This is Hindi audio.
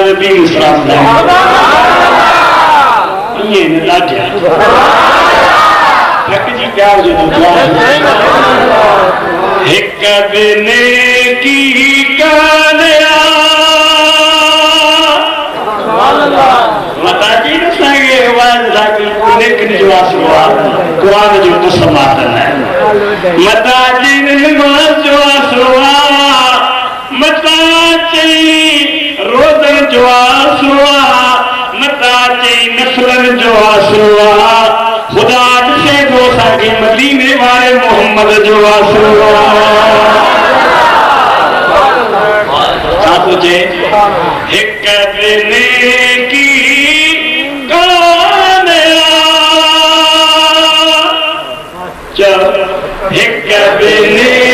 नबी इस्लाम ये न लाजा थक जी प्यार जो एक दिन की कानया मता जी न संगे वाज राकी लेकिन जो आसवा कुरान जो तो समातन है मता जी न जो आसवा मता ची रोदन जो आसवा मता ची नस्लन जो आसवा खुदा से दो साके मदीने वाले मोहम्मद जो आसवा तुझे एक दिन की कानया एक दिन